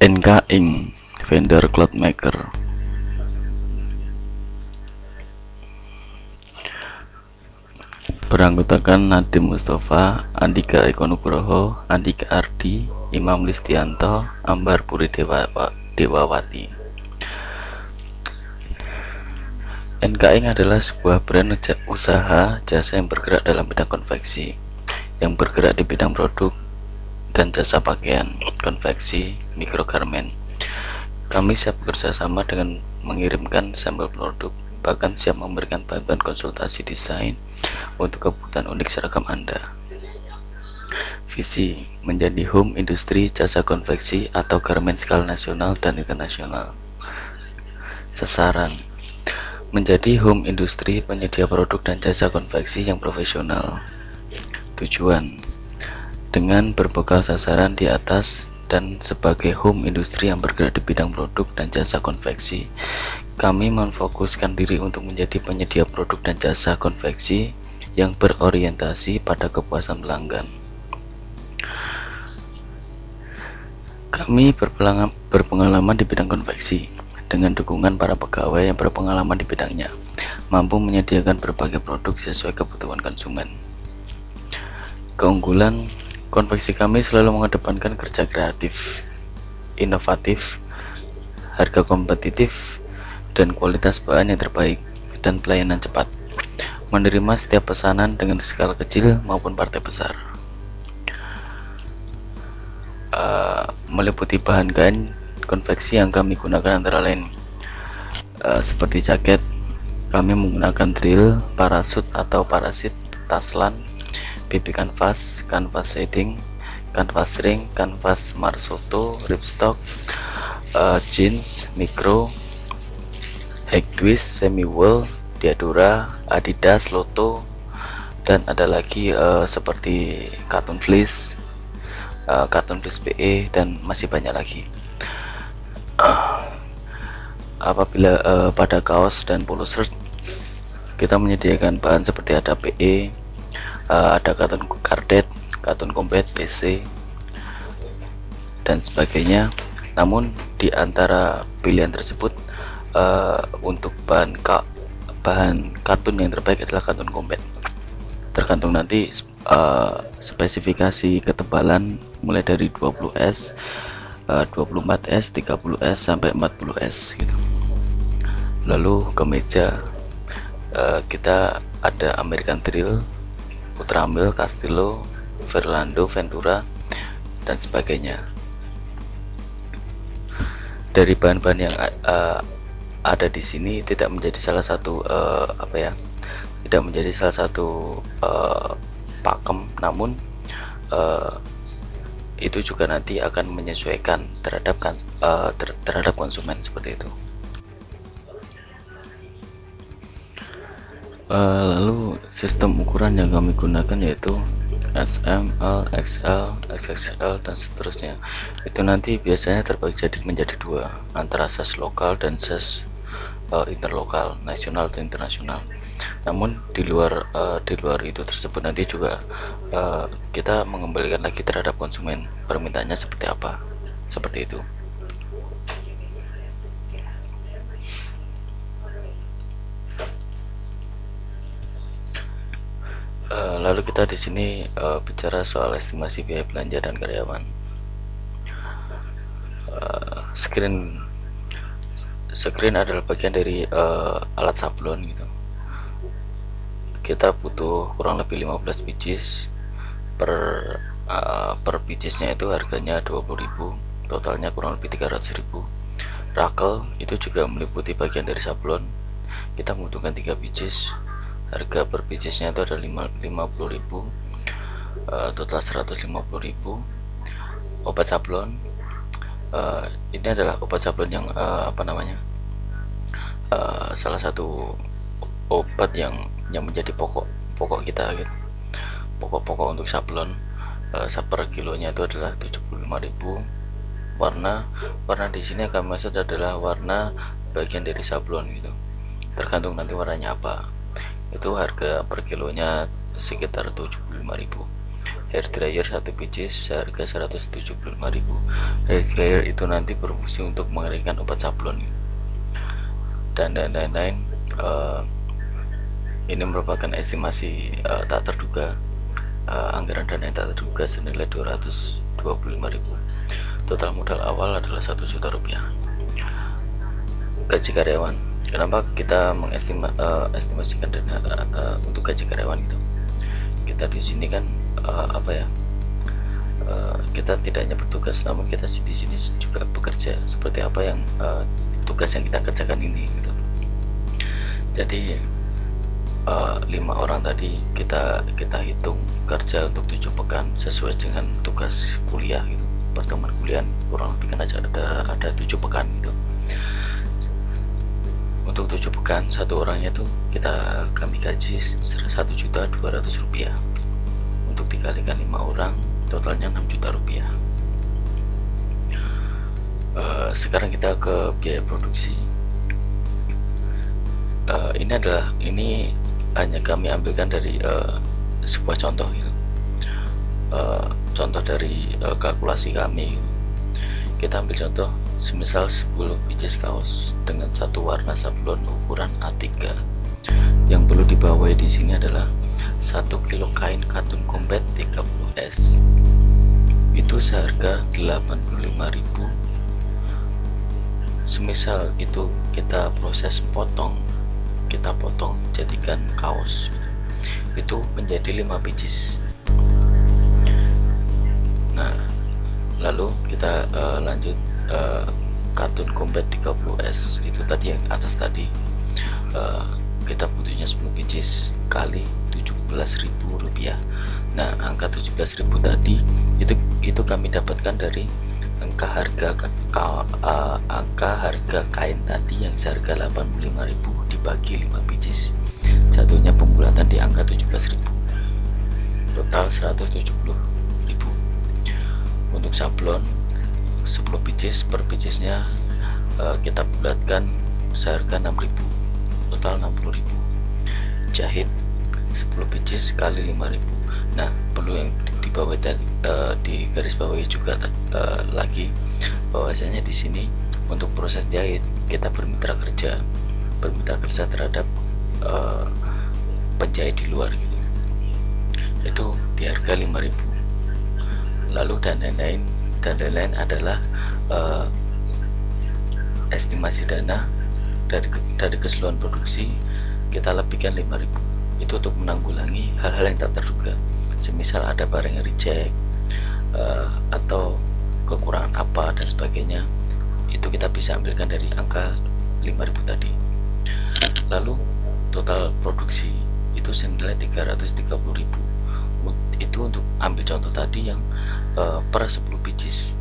NK Inc. Vendor Cloud Maker. Beranggotakan Nadim Mustafa, Andika Eko Nugroho, Andika Ardi, Imam Listianto, Ambar Puri Dewawati. NK Inc. adalah sebuah brand usaha jasa yang bergerak dalam bidang konveksi, yang bergerak di bidang produk dan jasa pakaian, konveksi, mikrogarmen. Kami siap bekerja sama dengan mengirimkan sampel produk, bahkan siap memberikan bantuan konsultasi desain untuk kebutuhan unik seragam Anda. Visi: menjadi home industri jasa konveksi atau garmen skala nasional dan internasional. Sasaran: menjadi home industri penyedia produk dan jasa konveksi yang profesional. Tujuan: dengan berbekal sasaran di atas dan sebagai home industri yang bergerak di bidang produk dan jasa konveksi, kami memfokuskan diri untuk menjadi penyedia produk dan jasa konveksi yang berorientasi pada kepuasan pelanggan. Kami berpengalaman di bidang konveksi, dengan dukungan para pegawai yang berpengalaman di bidangnya, mampu menyediakan berbagai produk sesuai kebutuhan konsumen. Keunggulan konveksi kami selalu mengedepankan kerja kreatif, inovatif, harga kompetitif, dan kualitas bahan yang terbaik, dan pelayanan cepat. Menerima setiap pesanan dengan skala kecil maupun partai besar. Meliputi bahan kain konveksi yang kami gunakan antara lain seperti jaket, kami menggunakan drill, parasut atau parasit, taslan, BB canvas, canvas shading, canvas ring, canvas marsoto, ripstock, jeans, micro, high twist, semi wool, Diadora, Adidas, Lotto, dan ada lagi seperti cotton fleece PE, dan masih banyak lagi. Apabila pada kaos dan polo shirt, kita menyediakan bahan seperti ada PE, ada cotton carded, cotton combat, PC, dan sebagainya. Namun di antara pilihan tersebut, untuk bahan katun yang terbaik adalah katun combat. Tergantung nanti spesifikasi ketebalan mulai dari 20S, 24S, 30S sampai 40S gitu. Lalu kemeja, kita ada American Drill, Ultramil, Castillo, Verlando, Ventura, dan sebagainya. Dari bahan-bahan yang ada di sini tidak menjadi salah satu tidak menjadi salah satu pakem, namun itu juga nanti akan menyesuaikan terhadap konsumen, seperti itu. Lalu sistem ukuran yang kami gunakan yaitu SM, L, XL, XXL, dan seterusnya. Itu nanti biasanya terbagi menjadi dua, antara size lokal dan size interlokal, nasional atau internasional. Namun di luar itu tersebut nanti juga kita mengembalikan lagi terhadap konsumen, permintaannya seperti apa, seperti itu. Lalu kita di sini bicara soal estimasi biaya belanja dan karyawan. Screen adalah bagian dari alat sablon gitu. Kita butuh kurang lebih 15 pieces per piecesnya itu harganya 20.000, totalnya kurang lebih 300.000. Rakel itu juga meliputi bagian dari sablon. Kita membutuhkan 3 pieces, harga per piecesnya itu ada 50.000, total 150.000. Obat sablon, ini adalah obat sablon yang salah satu obat yang menjadi pokok kita gitu. Pokok untuk sablon, per kilonya itu adalah 75.000. Warna di sini akan maksud adalah warna bagian dari sablon gitu, tergantung nanti warnanya apa. Itu harga per kilonya sekitar 75.000. hair dryer 1 pieces seharga 175.000. Hair dryer itu nanti berfungsi untuk mengeringkan obat sablon dan lain-lain. Ini merupakan estimasi tak terduga, anggaran dana yang tak terduga senilai 225.000. Total modal awal adalah 1 juta rupiah. Gaji karyawan, kenapa kita mengestimasikan dana untuk gaji karyawan itu? Kita di sini kan kita tidak hanya bertugas, namun kita di sini juga bekerja. Seperti apa yang tugas yang kita kerjakan ini gitu. Jadi 5 orang tadi kita hitung kerja untuk 7 pekan sesuai dengan tugas kuliah gitu. Pertemuan kuliah kurang lebih kan ada 7 pekan gitu. Untuk 7 pekan satu orangnya tuh kami gaji 1.200.000 rupiah. Untuk dikalikan 5 orang totalnya 6 juta rupiah. Sekarang kita ke biaya produksi. Ini hanya kami ambilkan dari sebuah contoh gitu. Contoh dari kalkulasi kami. Kita ambil contoh semisal 10 pieces kaos dengan satu warna sablon ukuran A3. Yang perlu dibawahi di sini adalah 1 kilo kain katun combat 30S. Itu seharga 85.000. Semisal itu kita proses kita potong jadikan kaos, itu menjadi 5 pieces. Nah, lalu kita lanjut katun combat 30S itu tadi yang atas tadi, kita butuhnya 10 pieces kali 17.000 rupiah. Nah, angka 17.000 tadi itu kami dapatkan dari angka harga kain tadi yang seharga 85.000 dibagi 5 pieces, jatuhnya pembulatan di angka 17.000, total 170.000. Untuk sablon 10 pieces, per piecesnya kita bulatkan seharga 6.000, total 60.000. Jahit 10 pieces kali 5.000. Nah, perlu yang di garis bawahi juga lagi bahwasanya di sini untuk proses jahit kita bermitra kerja terhadap penjahit di luar gitu. Itu di harga 5.000. Lalu dan lain-lain adalah estimasi dana dari keseluruhan produksi kita lebihkan 5.000. Itu untuk menanggulangi hal-hal yang tak terduga, semisal ada barang yang reject atau kekurangan apa dan sebagainya, itu kita bisa ambilkan dari angka 5.000 tadi. Lalu total produksi itu senilai 330.000. Itu untuk ambil contoh tadi yang per 10 pieces,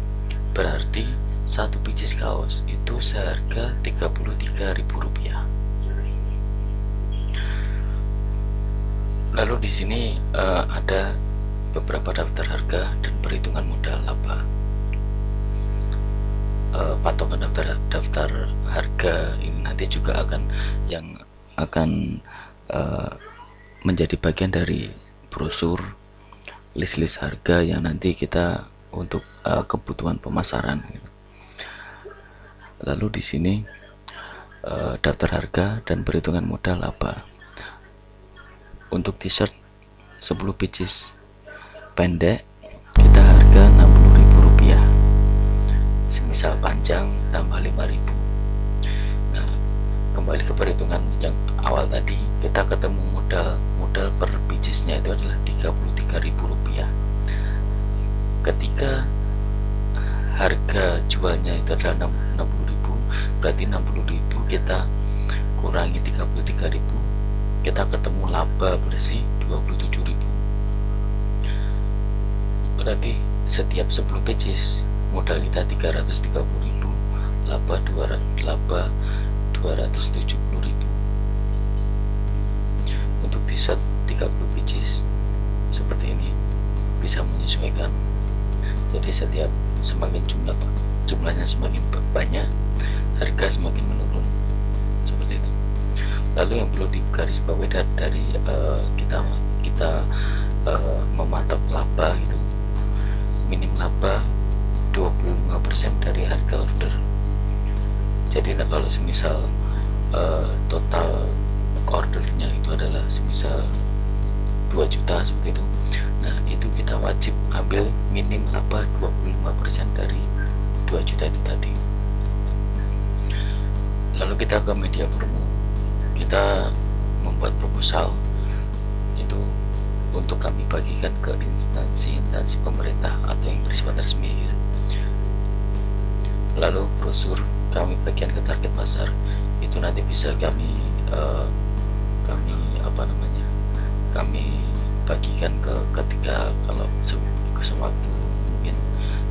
berarti 1 pieces kaos itu seharga 33.000 rupiah. Lalu di sini ada beberapa daftar harga dan perhitungan modal laba. Patokan daftar harga ini nanti juga akan menjadi bagian dari brosur list harga yang nanti kita untuk kebutuhan pemasaran. Lalu di sini daftar harga dan perhitungan modal laba. Untuk t-shirt 10 pieces pendek kita harga 60.000 rupiah. Semisal panjang tambah 5.000. Nah, kembali ke perhitungan yang awal tadi, kita ketemu modal per piecesnya itu adalah 33.000 rupiah. Ketika harga jualnya itu adalah 60.000, berarti 60.000 kita kurangi 33.000, kita ketemu laba bersih 27.000. Berarti setiap 10 pieces modal kita 330.000, laba 270.000. Untuk t-shirt 30 pieces seperti ini bisa menyesuaikan. Jadi setiap semakin jumlahnya semakin banyak, harga semakin menurun, seperti itu. Lalu yang perlu digarisbawahi dari kita mematok laba 5% dari harga order. Jadi kalau semisal total ordernya itu adalah semisal 2 juta seperti itu, nah itu kita wajib ambil minim laba 25% dari 2 juta itu tadi. Lalu kita ke media promo, kita membuat proposal itu untuk kami bagikan ke instansi pemerintah atau yang bersifat resmi ya. Lalu brosur kami bagikan ke target pasar, itu nanti bisa kami kami bagikan ke ketiga kalau sewaktu mungkin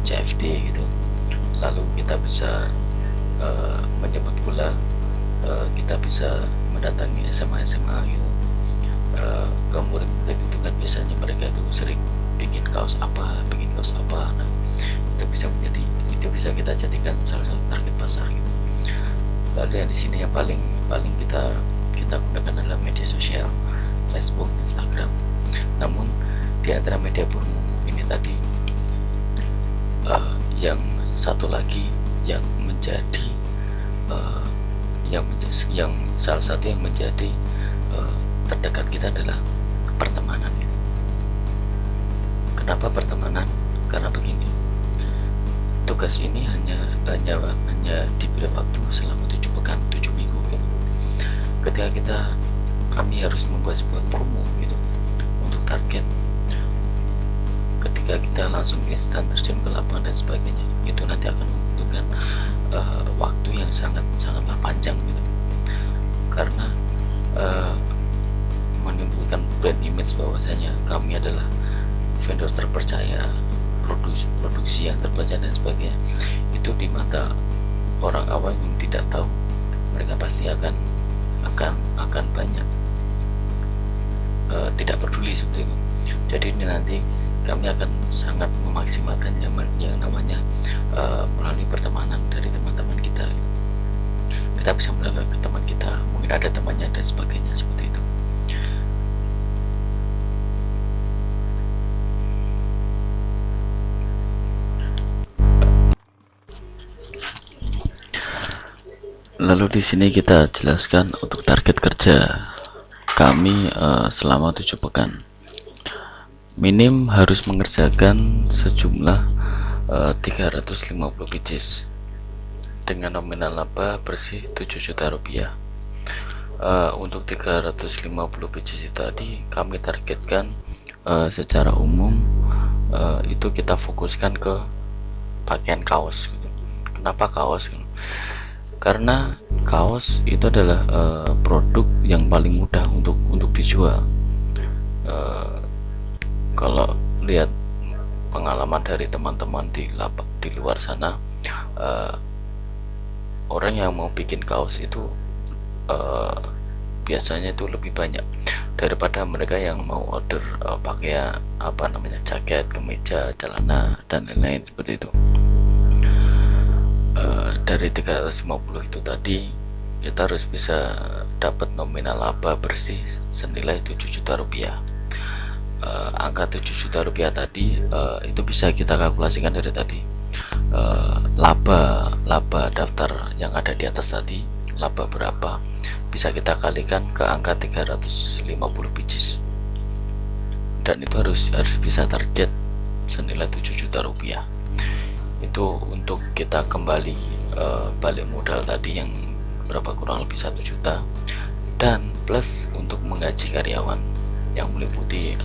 CFD gitu. Lalu kita bisa menyebut pula kita bisa mendatangi SMA gitu. Ke murid-murid itu kan biasanya mereka itu sering bikin kaos apa. Nah itu bisa kita jadikan salah satu target pasar gitu. Lalu yang di sini yang paling kita gunakan adalah media sosial, Facebook, Instagram. Namun di antara media promo ini tadi yang satu lagi yang menjadi salah satu yang menjadi terdekat kita adalah pertemanan. Kenapa pertemanan? Karena begini, tugas ini hanya diberi waktu selama 7 pekan, 7 minggu gitu. Ketika kami harus membuat sebuah promo gitu untuk target, ketika kita langsung instan terjun ke lapangan dan sebagainya, itu nanti akan membutuhkan waktu yang sangatlah panjang gitu. Karena menimbulkan brand image bahwasanya kami adalah vendor terpercaya, produksi yang terpercaya dan sebagainya, itu di mata orang awam yang tidak tahu, mereka pasti akan banyak tidak peduli seperti itu. Jadi ini nanti kami akan sangat memaksimalkan yang namanya melalui pertemanan dari teman-teman kita. Kita bisa melihat ke teman kita, mungkin ada temannya dan sebagainya seperti itu. Lalu di sini kita jelaskan untuk target kerja kami selama 7 pekan. Minim harus mengerjakan sejumlah 350 pieces dengan nominal laba bersih 7 juta rupiah. Untuk 350 pieces itu tadi kami targetkan secara umum itu kita fokuskan ke pakaian kaos gitu. Kenapa kaos? Karena kaos itu adalah produk yang paling mudah untuk dijual. Kalau lihat pengalaman dari teman-teman di luar sana, orang yang mau bikin kaos itu biasanya itu lebih banyak daripada mereka yang mau order pakaian jaket, kemeja, celana dan lain-lain seperti itu. Dari 350 itu tadi kita harus bisa dapat nominal laba bersih senilai 7 juta rupiah. Angka 7 juta rupiah tadi itu bisa kita kalkulasikan dari tadi. Laba daftar yang ada di atas tadi, laba berapa, bisa kita kalikan ke angka 350 pieces, dan itu harus bisa target senilai 7 juta rupiah. Itu untuk kita kembali balik modal tadi yang berapa, kurang lebih 1 juta, dan plus untuk menggaji karyawan yang meliputi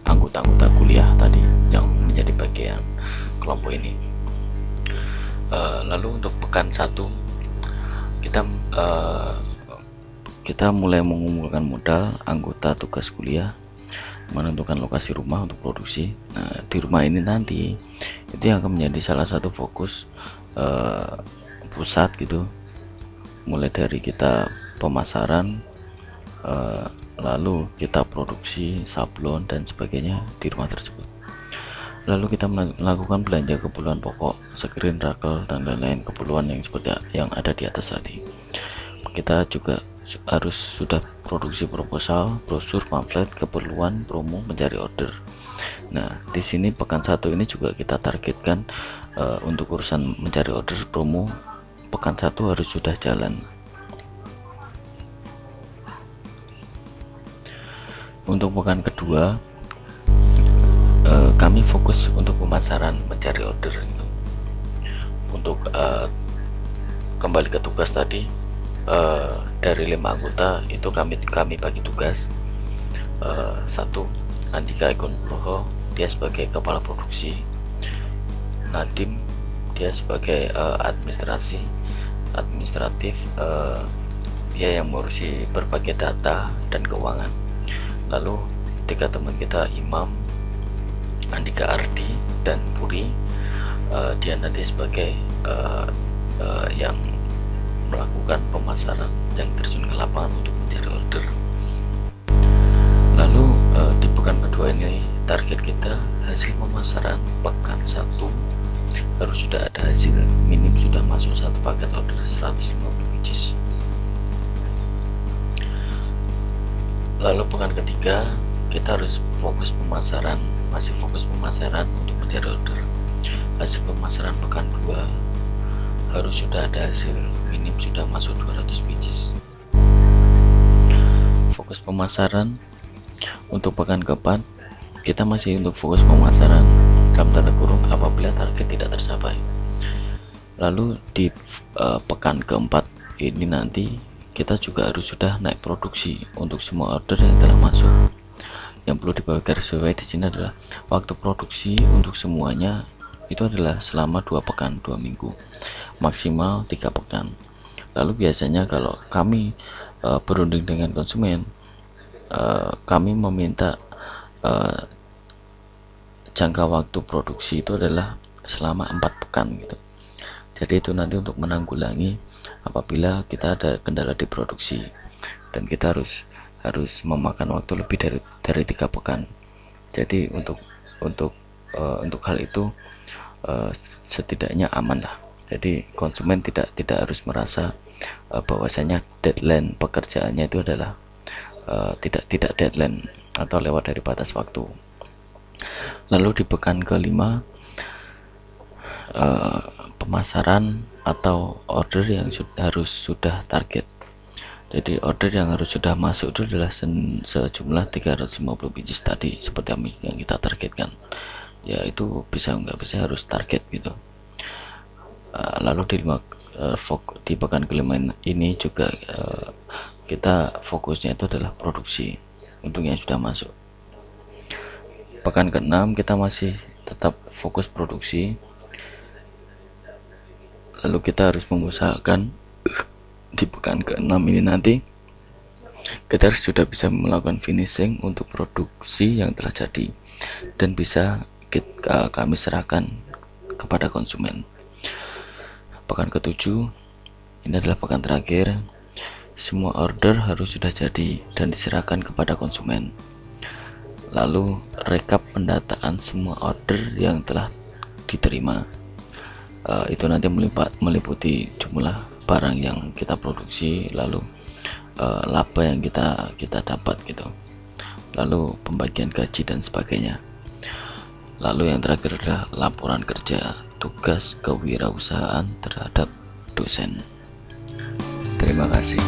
anggota-anggota kuliah tadi yang menjadi bagian kelompok ini. Lalu untuk pekan 1 kita mulai mengumpulkan modal, anggota tugas kuliah, menentukan lokasi rumah untuk produksi. Nah, di rumah ini nanti itu yang akan menjadi salah satu fokus pusat gitu, mulai dari kita pemasaran, lalu kita produksi sablon dan sebagainya di rumah tersebut. Lalu kita melakukan belanja keperluan pokok, screen, rakel dan lain-lain keperluan yang seperti yang ada di atas tadi. Kita juga harus sudah produksi proposal, brosur, pamflet, keperluan promo, mencari order. Nah, di sini pekan 1 ini juga kita targetkan untuk urusan mencari order promo, pekan 1 harus sudah jalan. Untuk pekan kedua kami fokus untuk pemasaran, mencari order gitu. Untuk kembali ke tugas tadi, dari 5 anggota itu kami bagi tugas. Satu, Andika Eko Nugroho, dia sebagai kepala produksi. Nadim, dia sebagai administratif, dia yang mengurusi berbagai data dan keuangan. Lalu 3 teman kita, Imam, Andika Ardi, dan Puri, dia nanti sebagai yang melakukan pemasaran, yang terjun ke lapangan untuk mencari order. Lalu di pekan kedua ini target kita hasil pemasaran pekan 1 harus sudah ada hasil, minim sudah masuk 1 paket order 150 biji. Lalu pekan ketiga kita harus fokus pemasaran, masih fokus pemasaran untuk mencari order. Hasil pemasaran pekan 2 harus sudah ada hasil, minim sudah masuk 200 biji. Fokus pemasaran untuk pekan keempat kita masih untuk fokus pemasaran dalam tanda kurung apabila target tidak tercapai. Lalu di pekan keempat ini nanti kita juga harus sudah naik produksi untuk semua order yang telah masuk. Yang perlu digarisbawahi di sini adalah waktu produksi untuk semuanya itu adalah selama 2 pekan, 2 minggu, maksimal 3 pekan. Lalu biasanya kalau kami berunding dengan konsumen, kami meminta jangka waktu produksi itu adalah selama 4 pekan gitu. Jadi itu nanti untuk menanggulangi apabila kita ada kendala di produksi dan kita harus memakan waktu lebih dari 3 pekan. Jadi untuk hal itu setidaknya aman lah. Jadi konsumen tidak harus merasa bahwasanya deadline pekerjaannya itu adalah tidak deadline atau lewat dari batas waktu. Lalu di pekan kelima pemasaran atau order yang harus sudah target. Jadi order yang harus sudah masuk itu adalah sejumlah 350 biji tadi seperti yang kita targetkan. Ya itu bisa nggak bisa harus target gitu. Lalu di pekan kelima ini juga kita fokusnya itu adalah produksi untuk yang sudah masuk. Pekan ke-6 kita masih tetap fokus produksi. Lalu kita harus mengusahakan di pekan ke-6 ini nanti kita harus sudah bisa melakukan finishing untuk produksi yang telah jadi dan bisa kami serahkan kepada konsumen. Pekan ke-7 ini adalah pekan terakhir, semua order harus sudah jadi dan diserahkan kepada konsumen. Lalu rekap pendataan semua order yang telah diterima, itu nanti meliputi jumlah barang yang kita produksi, lalu laba yang kita dapat gitu, lalu pembagian gaji dan sebagainya. Lalu yang terakhir adalah laporan kerja tugas kewirausahaan terhadap dosen. Terima kasih.